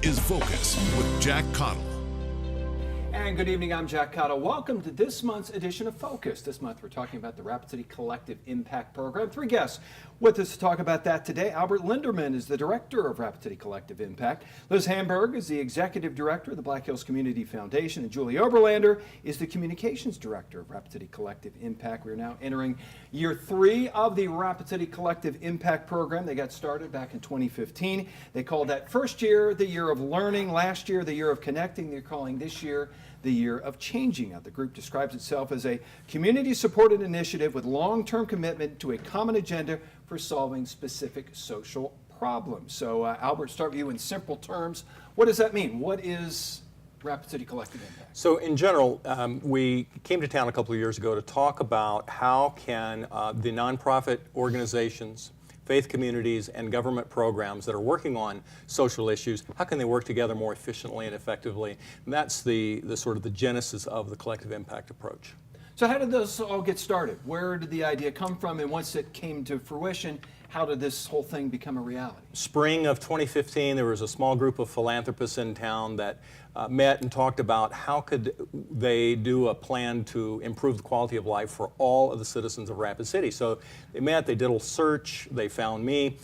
is Focus with Jack Cottle. And good evening, I'm Jack Cottle. Welcome to this month's edition of Focus. This month we're talking about the Rapid City Collective Impact Program. Three guests with us to talk about that today. Albert Linderman is the director of Rapid City Collective Impact. Liz Hamburg is the executive director of the Black Hills Community Foundation. And Julie Oberlander is the communications director of Rapid City Collective Impact. We're now entering year 3 of the Rapid City Collective Impact Program. They got started back in 2015. They called that first year the year of learning, last year the year of connecting. They're calling this year the year of changing. The group describes itself as a community-supported initiative with long-term commitment to a common agenda for solving specific social problems. So Albert, start with you in simple terms. What does that mean? What is Rapid City Collective Impact? So in general, we came to town a couple of years ago to talk about how can the nonprofit organizations, faith communities, and government programs that are working on social issues, how can they work together more efficiently and effectively? And that's the sort of the genesis of the collective impact approach. So how did this all get started? Where did the idea come from? And once it came to fruition, how did this whole thing become a reality? Spring of 2015, there was a small group of philanthropists in town that met and talked about how could they do a plan to improve the quality of life for all of the citizens of Rapid City. So they met, they did a little search, they found me.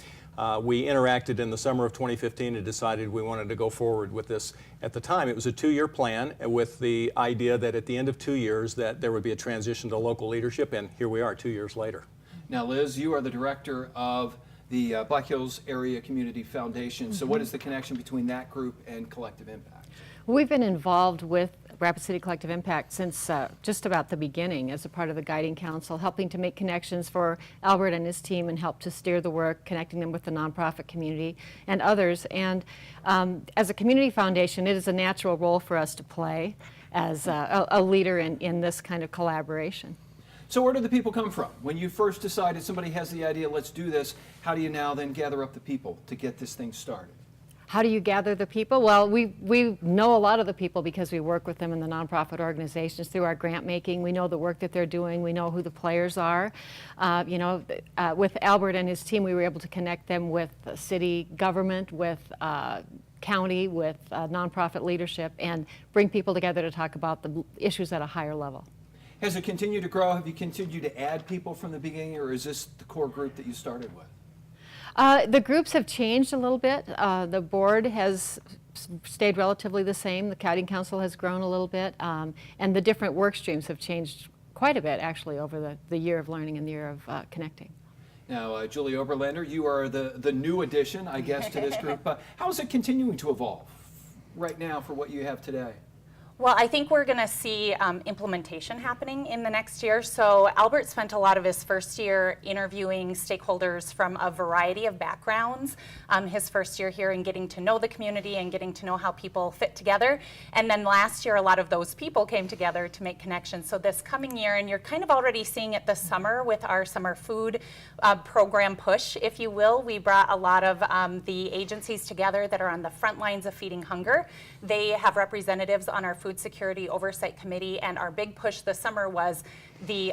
We interacted in the summer of 2015 and decided we wanted to go forward with this. At the time, it was a 2-year plan with the idea that at the end of 2 years that there would be a transition to local leadership, and here we are 2 years later. Now, Liz, you are the director of the Black Hills Area Community Foundation. So what is the connection between that group and Collective Impact? We've been involved with Rapid City Collective Impact since just about the beginning as a part of the Guiding Council, helping to make connections for Albert and his team and help to steer the work, connecting them with the nonprofit community and others. And as a community foundation, it is a natural role for us to play as a leader in this kind of collaboration. So where do the people come from? When you first decided somebody has the idea, let's do this, how do you now then gather up the people to get this thing started? How do you gather the people? Well, we know a lot of the people because we work with them in the nonprofit organizations through our grant making. We know the work that they're doing. We know who the players are. With Albert and his team, we were able to connect them with city government, with county, with nonprofit leadership, and bring people together to talk about the issues at a higher level. Has it continued to grow? Have you continued to add people from the beginning, or is this the core group that you started with? The groups have changed a little bit. The board has stayed relatively the same. The Guiding Council has grown a little bit. And the different work streams have changed quite a bit, actually, over the year of learning and the year of connecting. Now, Julie Oberlander, you are the new addition, I guess, to this group. How is it continuing to evolve right now for what you have today? Well, I think we're going to see implementation happening in the next year. So Albert spent a lot of his first year interviewing stakeholders from a variety of backgrounds. His first year here and getting to know the community and getting to know how people fit together. And then last year, a lot of those people came together to make connections. So this coming year, and you're kind of already seeing it this summer with our summer food program push, if you will. We brought a lot of the agencies together that are on the front lines of feeding hunger. They have representatives on our Food Security Oversight Committee, and our big push this summer was the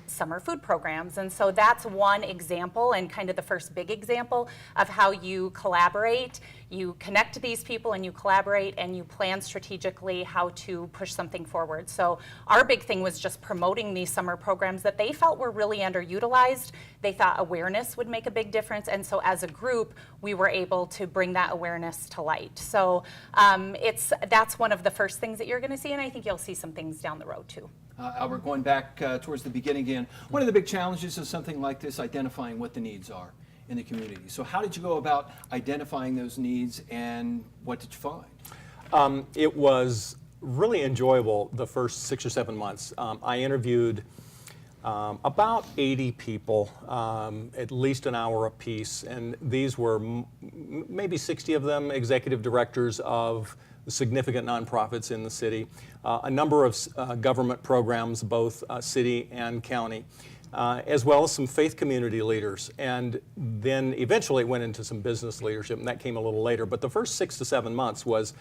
summer food programs. And so that's one example, and kind of the first big example of how you collaborate, you connect these people and you collaborate and you plan strategically how to push something forward. So our big thing was just promoting these summer programs that they felt were really underutilized. They thought awareness would make a big difference, and so as a group we were able to bring that awareness to light. So that's one of the first things that you're going to see, and I think you'll see some things down the road too. Albert, going back towards the beginning again, one of the big challenges of something like this, identifying what the needs are in the community. So how did you go about identifying those needs, and what did you find? It was really enjoyable the first 6 or 7 months. I interviewed about 80 people, at least an hour apiece, and these were maybe 60 of them executive directors of significant nonprofits in the city, a number of government programs, both city and county. as well as some faith community leaders. And then eventually it went into some business leadership, and that came a little later. But the first 6 to 7 months was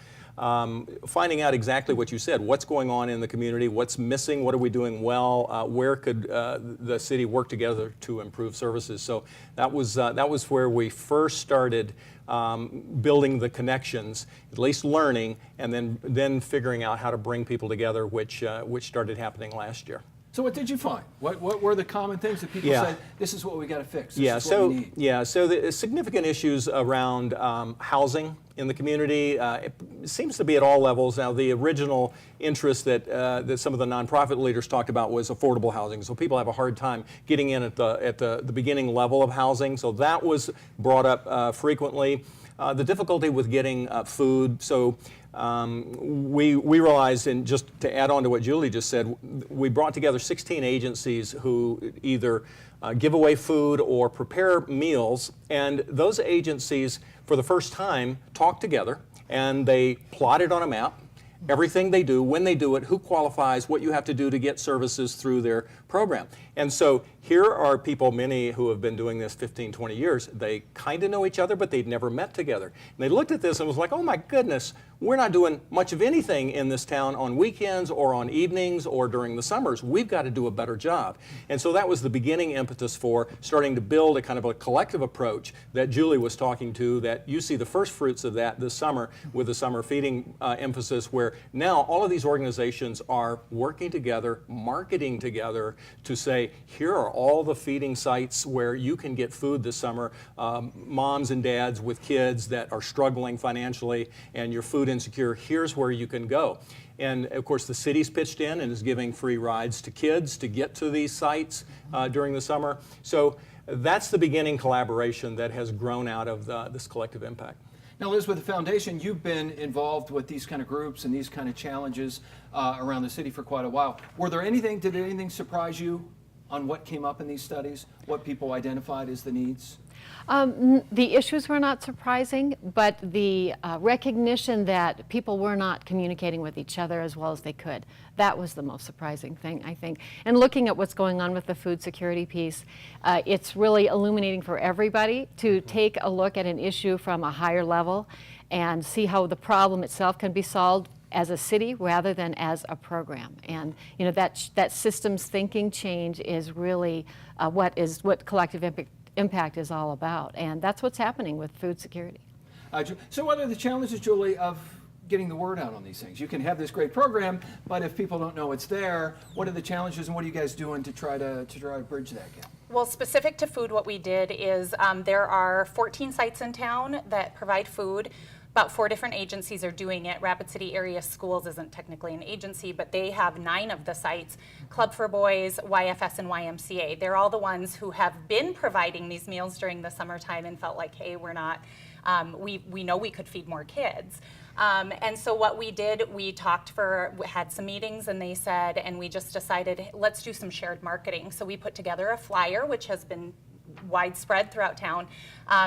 finding out exactly what you said. What's going on in the community? What's missing? What are we doing well? Where could the city work together to improve services? So that was where we first started building the connections, at least learning, and then figuring out how to bring people together, which started happening last year. So what did you find? What were the common things that people said, this is what we got to fix, this is what we need? So the significant issues around housing in the community, it seems to be at all levels. Now, the original interest that some of the nonprofit leaders talked about was affordable housing. So people have a hard time getting in at the beginning level of housing. So that was brought up frequently. The difficulty with getting food. So we realized, and just to add on to what Julie just said, we brought together 16 agencies who either give away food or prepare meals, and those agencies, for the first time, talked together, and they plotted on a map everything they do, when they do it, who qualifies, what you have to do to get services through their program. And so here are people, many who have been doing this 15, 20 years. They kind of know each other, but they'd never met together. And they looked at this and was like, oh my goodness, we're not doing much of anything in this town on weekends or on evenings or during the summers. We've got to do a better job. And so that was the beginning impetus for starting to build a kind of a collective approach that Julie was talking to, that you see the first fruits of that this summer with the summer feeding emphasis, where now all of these organizations are working together, marketing together to say, here are all the feeding sites where you can get food this summer. Moms and dads with kids that are struggling financially and you're food insecure, here's where you can go. And of course the city's pitched in and is giving free rides to kids to get to these sites during the summer. So that's the beginning collaboration that has grown out of this collective impact. Now, Liz, with the foundation, you've been involved with these kind of groups and these kind of challenges around the city for quite a while. Did anything surprise you on what came up in these studies, what people identified as the needs? The issues were not surprising, but the recognition that people were not communicating with each other as well as they could, that was the most surprising thing, I think. And looking at what's going on with the food security piece, it's really illuminating for everybody to take a look at an issue from a higher level and see how the problem itself can be solved as a city rather than as a program. And you know, that systems thinking change is really what collective impact is all about, and that's what's happening with food security. So what are the challenges, Julie, of getting the word out on these things? You can have this great program, but if people don't know it's there, what are the challenges and what are you guys doing to try to bridge that gap? Well, specific to food, what we did is there are 14 sites in town that provide food. About 4 different agencies are doing it. Rapid City Area Schools isn't technically an agency, but they have 9 of the sites. Club for Boys, YFS, and YMCA. They're all the ones who have been providing these meals during the summertime and felt like, hey, we're not, we know we could feed more kids. And so what we did, we had some meetings, and they said, and we just decided, let's do some shared marketing. So we put together a flyer, which has been widespread throughout town.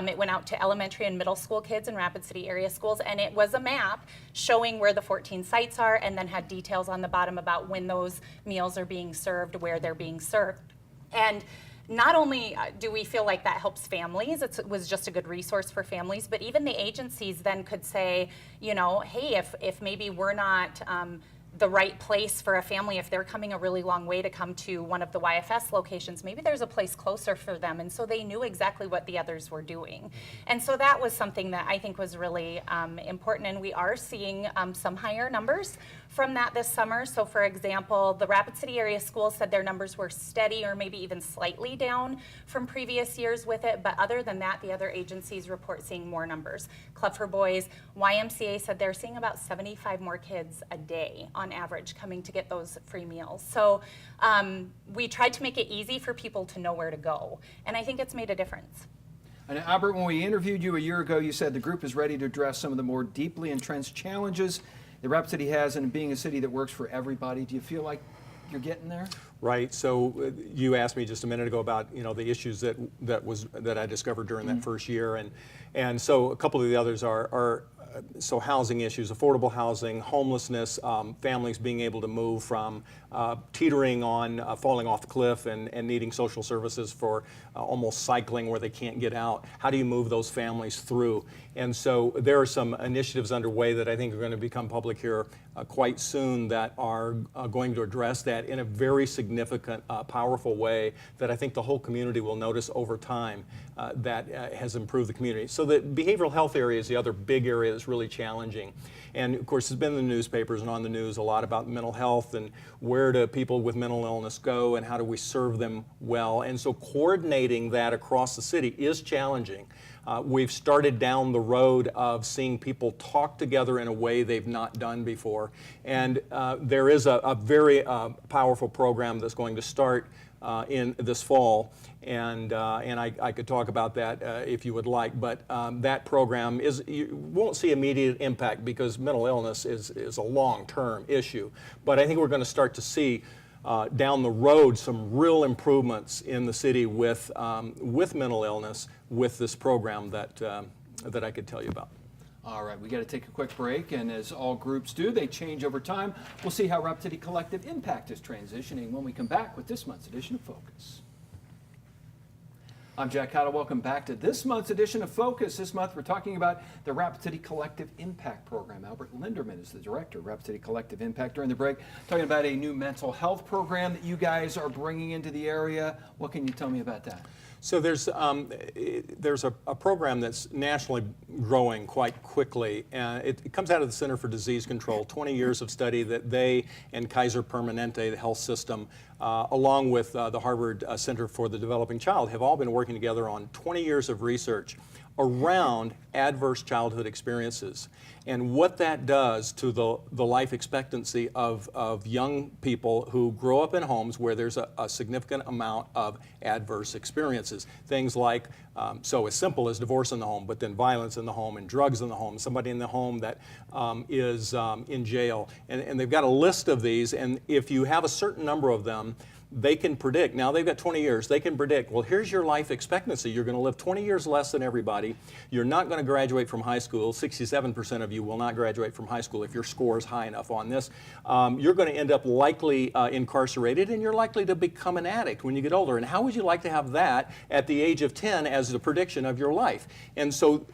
It went out to elementary and middle school kids in Rapid City area schools, and it was a map showing where the 14 sites are, and then had details on the bottom about when those meals are being served, where they're being served. And not only do we feel like that helps families, it was just a good resource for families, but even the agencies then could say, you know, hey, if maybe we're not the right place for a family, if they're coming a really long way to come to one of the YFS locations, maybe there's a place closer for them. And so they knew exactly what the others were doing. And so that was something that I think was really important. And we are seeing some higher numbers from that this summer. So for example, the Rapid City area schools said their numbers were steady or maybe even slightly down from previous years with it. But other than that, the other agencies report seeing more numbers. Club for Boys, YMCA said they're seeing about 75 more kids a day on average coming to get those free meals. So we tried to make it easy for people to know where to go. And I think it's made a difference. And Albert, when we interviewed you a year ago, you said the group is ready to address some of the more deeply entrenched challenges the Rapid City has in being a city that works for everybody. Do you feel like you're getting there? Right. So you asked me just a minute ago about the issues that I discovered during that first year, and so a couple of the others are so housing issues, affordable housing, homelessness, families being able to move from teetering on falling off the cliff and needing social services for almost cycling where they can't get out. How do you move those families through? And so there are some initiatives underway that I think are going to become public here quite soon that are going to address that in a very significant, powerful way that I think the whole community will notice over time that has improved the community. So the behavioral health area is the other big area that's really challenging. And of course, it's been in the newspapers and on the news a lot about mental health and where do people with mental illness go and how do we serve them well. And so coordinating that across the city is challenging. We've started down the road of seeing people talk together in a way they've not done before. And there is a very powerful program that's going to start in this fall. And I could talk about that if you would like, but that program you won't see immediate impact because mental illness is a long-term issue. But I think we're going to start to see down the road some real improvements in the city with mental illness with this program that I could tell you about. All right, we got to take a quick break, and as all groups do, they change over time. We'll see how Rapid City Collective Impact is transitioning when we come back with this month's edition of Focus. I'm Jack Cottle. Welcome back to this month's edition of Focus. This month we're talking about the Rapid City Collective Impact Program. Albert Linderman is the director of Rapid City Collective Impact. During the break, talking about a new mental health program that you guys are bringing into the area. What can you tell me about that? So there's a program that's nationally growing quite quickly. It comes out of the Center for Disease Control, 20 years of study that they and Kaiser Permanente, the health system, along with the Harvard Center for the Developing Child, have all been working together on 20 years of research around adverse childhood experiences and what that does to the life expectancy of young people who grow up in homes where there's a significant amount of adverse experiences. Things like, so as simple as divorce in the home, but then violence in the home and drugs in the home, somebody in the home that is in jail. And they've got a list of these, and if you have a certain number of them, they can predict, now they've got 20 years, they can predict, well, here's your life expectancy. You're going to live 20 years less than everybody. You're not going to graduate from high school. 67% of you will not graduate from high school if your score is high enough on this. You're going to end up likely incarcerated, and you're likely to become an addict when you get older. And how would you like to have that at the age of 10 as the prediction of your life? And so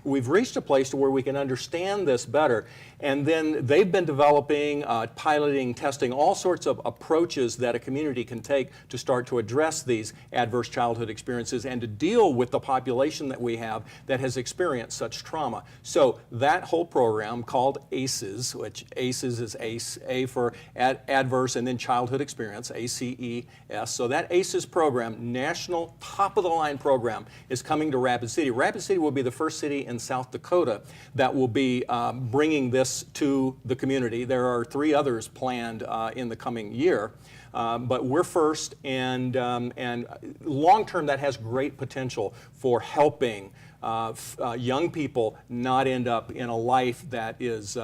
we've reached a place to where we can understand this better. And then they've been developing, piloting, testing all sorts of approaches that a community can take to start to address these adverse childhood experiences and to deal with the population that we have that has experienced such trauma. So that whole program called ACES, which ACES is ACE, A for adverse and then childhood experience, ACES. So that ACES program, national top-of-the-line program, is coming to Rapid City. Rapid City will be the first city in South Dakota that will be bringing this to the community. There are 3 others planned in the coming year. But we're first, and long term that has great potential for helping young people not end up in a life that is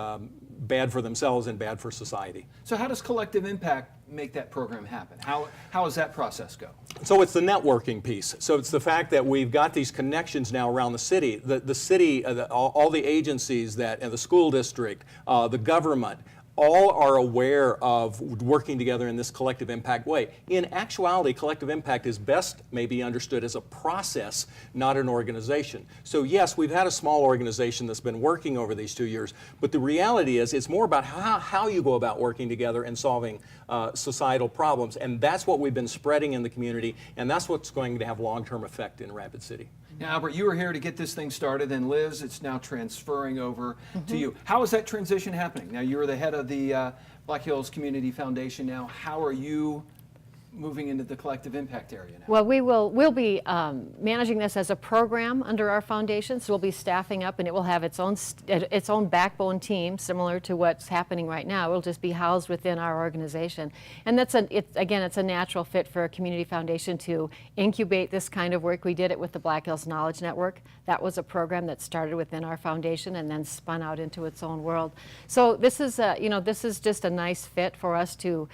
bad for themselves and bad for society. So how does Collective Impact make that program happen? How does that process go? So it's the networking piece. So it's the fact that we've got these connections now around the city. The city, all the agencies and the school district, the government, all are aware of working together in this collective impact way. In actuality, collective impact is best maybe understood as a process, not an organization. So yes, we've had a small organization that's been working over these 2 years, but the reality is it's more about how you go about working together and solving societal problems, and that's what we've been spreading in the community, and that's what's going to have long-term effect in Rapid City. Now, Albert, you were here to get this thing started, and Liz, it's now transferring over to you. How is that transition happening? Now, you're the head of the Black Hills Community Foundation now. How are you moving into the collective impact area now? Well, we'll be managing this as a program under our foundation, so we'll be staffing up, and it will have its own backbone team, similar to what's happening right now. It'll just be housed within our organization, and it's a natural fit for a community foundation to incubate this kind of work. We did it with the Black Hills Knowledge Network. That was a program that started within our foundation and then spun out into its own world. So this is just a nice fit for us to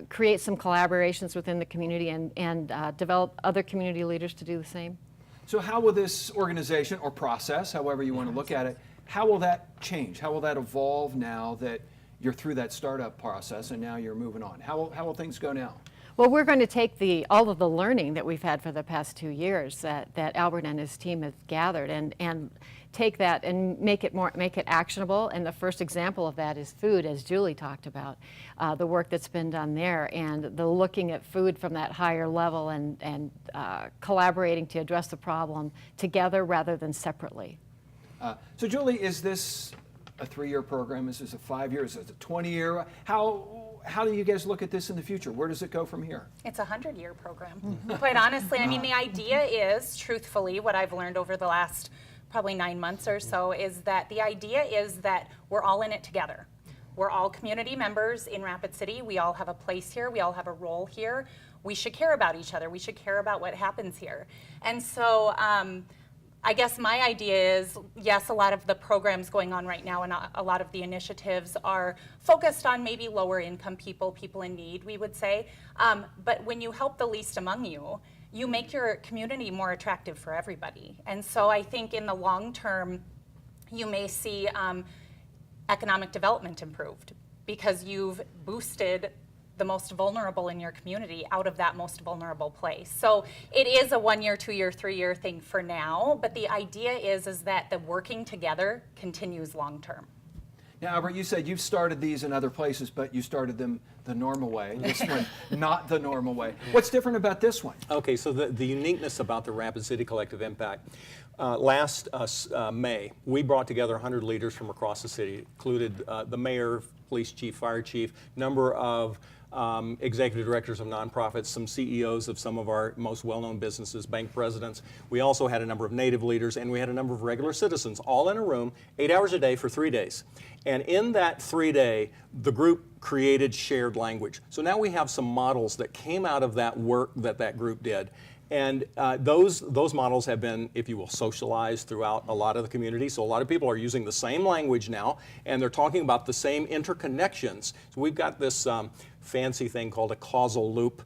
create some collaborations within the community and develop other community leaders to do the same. So how will this organization or process, however you want to look at it, How will that change? How will that evolve now that you're through that startup process and now you're moving on? How will things go now? Well, we're going to take all of the learning that we've had for the past 2 years that Albert and his team have gathered and take that and make it actionable. And the first example of that is food, as Julie talked about, the work that's been done there, and the looking at food from that higher level and collaborating to address the problem together rather than separately. So Julie, is this a 3-year program? Is this a 5-year? Is it a 20-year? How do you guys look at this in the future? Where does it go from here? It's a 100-year program. Quite honestly, I mean, the idea is, truthfully, what I've learned over the last probably 9 months or so, is that the idea is that we're all in it together. We're all community members in Rapid City. We all have a place here. We all have a role here. We should care about each other. We should care about what happens here. And so I guess my idea is, yes, a lot of the programs going on right now and a lot of the initiatives are focused on maybe lower income people, people in need, we would say. But when you help the least among you, you make your community more attractive for everybody. And so I think in the long term, you may see economic development improved because you've boosted the most vulnerable in your community out of that most vulnerable place. So it is a 1-year, 2-year, 3-year thing for now, but the idea is that the working together continues long term. Now, Albert, you said you've started these in other places, but you started them the normal way. This one, not the normal way. What's different about this one? Okay, so the uniqueness about the Rapid City Collective Impact, last May, we brought together 100 leaders from across the city, included the mayor, police chief, fire chief, number of executive directors of nonprofits, some CEOs of some of our most well-known businesses, bank presidents. We also had a number of native leaders, and we had a number of regular citizens, all in a room, 8 hours a day for 3 days. And in that 3-day, the group created shared language. So now we have some models that came out of that work that group did. And those models have been, if you will, socialized throughout a lot of the community. So a lot of people are using the same language now, and they're talking about the same interconnections. So we've got this fancy thing called a causal loop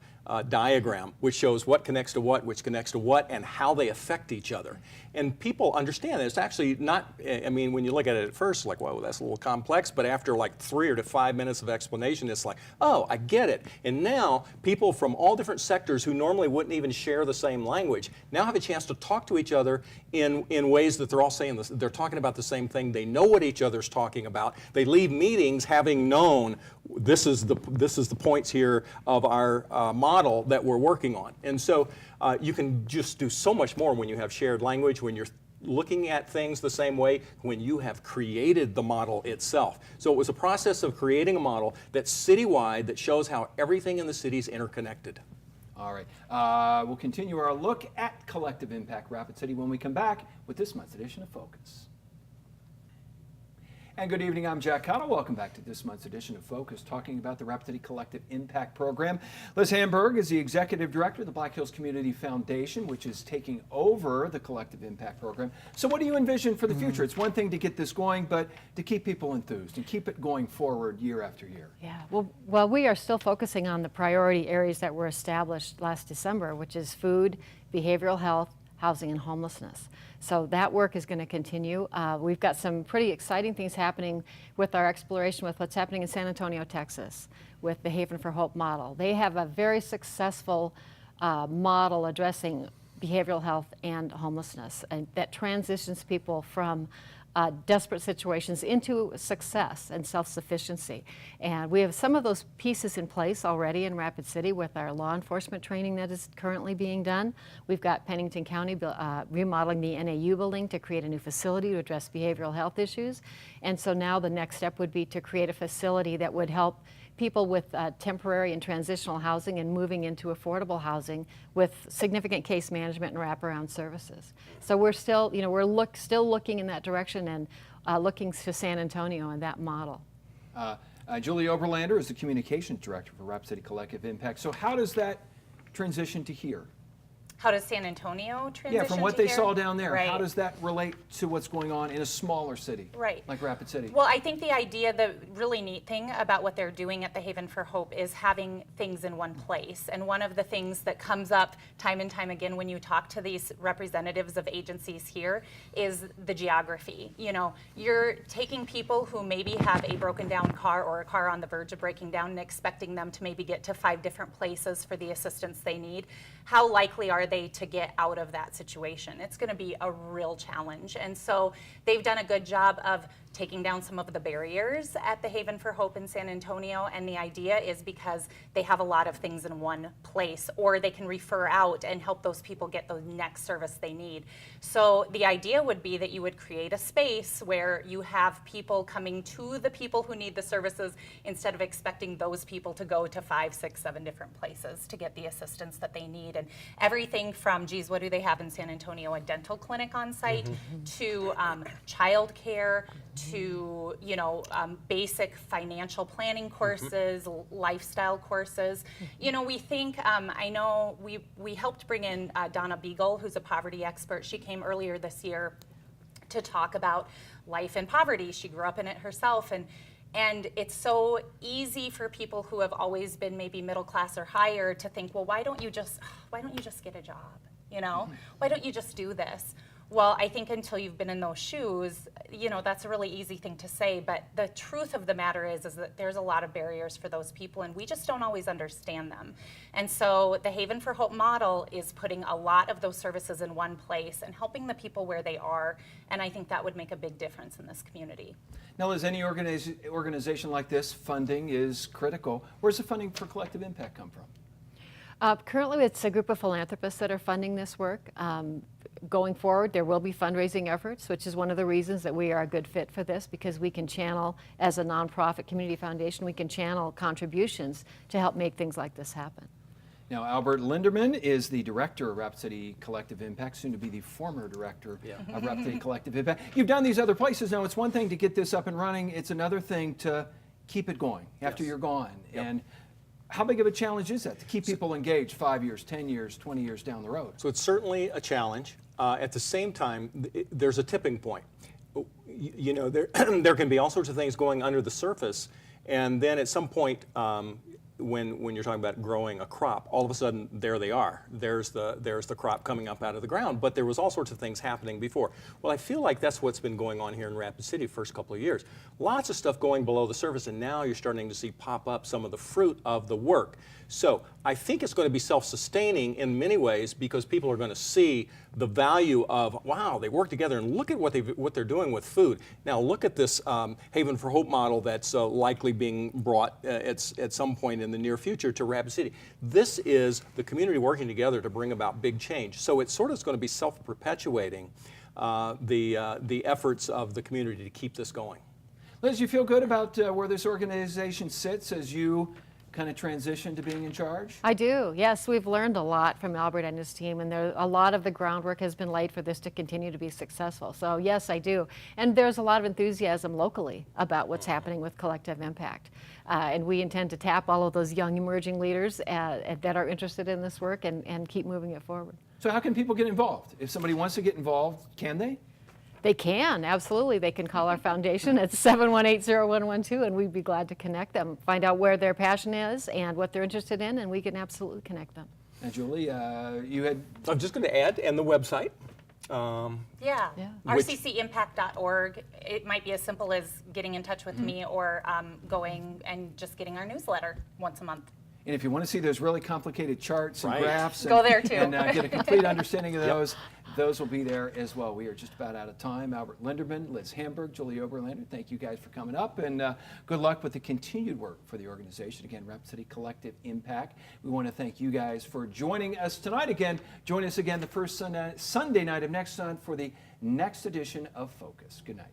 diagram, which shows what connects to what, which connects to what, and how they affect each other. And people understand that it's actually not, I mean, when you look at it at first, like, whoa, that's a little complex, but after like 3 or 5 minutes of explanation, it's like, oh, I get it. And now people from all different sectors who normally wouldn't even share the same language now have a chance to talk to each other in ways that they're all saying this, they're talking about the same thing. They know what each other's talking about. They leave meetings having known this is the points here of our model that we're working on. And so you can just do so much more when you have shared language, when you're looking at things the same way, when you have created the model itself. So it was a process of creating a model that's citywide that shows how everything in the city is interconnected. All right. We'll continue our look at Collective Impact Rapid City when we come back with this month's edition of Focus. And good evening, I'm Jack Cottle. Welcome back to this month's edition of Focus, talking about the Rapid City Collective Impact Program. Liz Hamburg is the Executive Director of the Black Hills Community Foundation, which is taking over the Collective Impact Program. So what do you envision for the future? It's one thing to get this going, but to keep people enthused and keep it going forward year after year. Yeah, well, we are still focusing on the priority areas that were established last December, which is food, behavioral health, housing, and homelessness. So that work is going to continue. We've got some pretty exciting things happening with our exploration with what's happening in San Antonio, Texas, with the Haven for Hope model. They have a very successful model addressing behavioral health and homelessness, and that transitions people from desperate situations into success and self-sufficiency. And we have some of those pieces in place already in Rapid City with our law enforcement training that is currently being done. We've got Pennington County remodeling the NAU building to create a new facility to address behavioral health issues. And so now the next step would be to create a facility that would help people with temporary and transitional housing and moving into affordable housing with significant case management and wraparound services. So we're still, still looking in that direction and looking to San Antonio and that model. Julie Oberlander is the Communications Director for Rapid City Collective Impact. So how does that transition to here? How does San Antonio transition? Yeah, from what to they here? saw down there, Right. how does that relate to what's going on in a smaller city? Right. Like Rapid City? Well, I think the idea, the really neat thing about what they're doing at the Haven for Hope is having things in one place. And one of the things that comes up time and time again when you talk to these representatives of agencies here is the geography. You know, you're taking people who maybe have a broken down car or a car on the verge of breaking down and expecting them to maybe get to 5 different places for the assistance they need. How likely are they to get out of that situation? It's going to be a real challenge. And so they've done a good job of taking down some of the barriers at the Haven for Hope in San Antonio. And the idea is because they have a lot of things in one place, or they can refer out and help those people get the next service they need. So the idea would be that you would create a space where you have people coming to the people who need the services instead of expecting those people to go to 5, 6, 7 different places to get the assistance that they need. And everything from, geez, what do they have in San Antonio? A dental clinic on site, to child care, to basic financial planning courses, lifestyle courses. You know, we think, I know we helped bring in Donna Beagle, who's a poverty expert. She came earlier this year to talk about life in poverty. She grew up in it herself, and it's so easy for people who have always been maybe middle class or higher to think, well, why don't you just get a job? You know, why don't you just do this? Well, I think until you've been in those shoes, you know, that's a really easy thing to say. But the truth of the matter is that there's a lot of barriers for those people, and we just don't always understand them. And so the Haven for Hope model is putting a lot of those services in one place and helping the people where they are. And I think that would make a big difference in this community. Now, as any organization like this, funding is critical. Where's the funding for Collective Impact come from? Currently, it's a group of philanthropists that are funding this work. Going forward, there will be fundraising efforts, which is one of the reasons that we are a good fit for this, because we can channel, as a nonprofit community foundation, we can channel contributions to help make things like this happen. Now, Albert Linderman is the director of Rapid City Collective Impact, soon to be the former director of Rapid City Collective Impact. You've done these other places. Now, it's one thing to get this up and running. It's another thing to keep it going after you're gone. Yep. And how big of a challenge is that to keep people engaged 5 years, 10 years, 20 years down the road? So it's certainly a challenge. At the same time, there's a tipping point. You know, there can be all sorts of things going under the surface, and then at some point, when you're talking about growing a crop, all of a sudden there they are. There's the crop coming up out of the ground. But there was all sorts of things happening before. Well, I feel like that's what's been going on here in Rapid City the first couple of years. Lots of stuff going below the surface, and now you're starting to see pop up some of the fruit of the work. So I think it's going to be self-sustaining in many ways, because people are going to see the value of, wow, they work together, and look at what they're doing with food. Now look at this Haven for Hope model that's likely being brought at some point in the near future to Rapid City. This is the community working together to bring about big change. So it's sort of going to be self-perpetuating the efforts of the community to keep this going. Liz, you feel good about where this organization sits as you kind of transition to being in charge? I do, yes. We've learned a lot from Albert and his team, and a lot of the groundwork has been laid for this to continue to be successful. So yes, I do. And there's a lot of enthusiasm locally about what's happening with Collective Impact. And we intend to tap all of those young emerging leaders that are interested in this work and keep moving it forward. So how can people get involved? If somebody wants to get involved, can they? They can, absolutely. They can call our foundation at 718-0112, and we'd be glad to connect them, find out where their passion is and what they're interested in, and we can absolutely connect them. And Julie, you had... I'm just going to add, and the website. Yeah. rccimpact.org. It might be as simple as getting in touch with me, or going and just getting our newsletter once a month. And if you want to see those really complicated charts and graphs, Go there too. and get a complete understanding of those will be there as well. We are just about out of time. Albert Linderman, Liz Hamburg, Julie Oberlander, thank you guys for coming up, and good luck with the continued work for the organization. Again, Rapid City Collective Impact. We want to thank you guys for joining us tonight. Again, join us again the first Sunday night of next month for the next edition of Focus. Good night.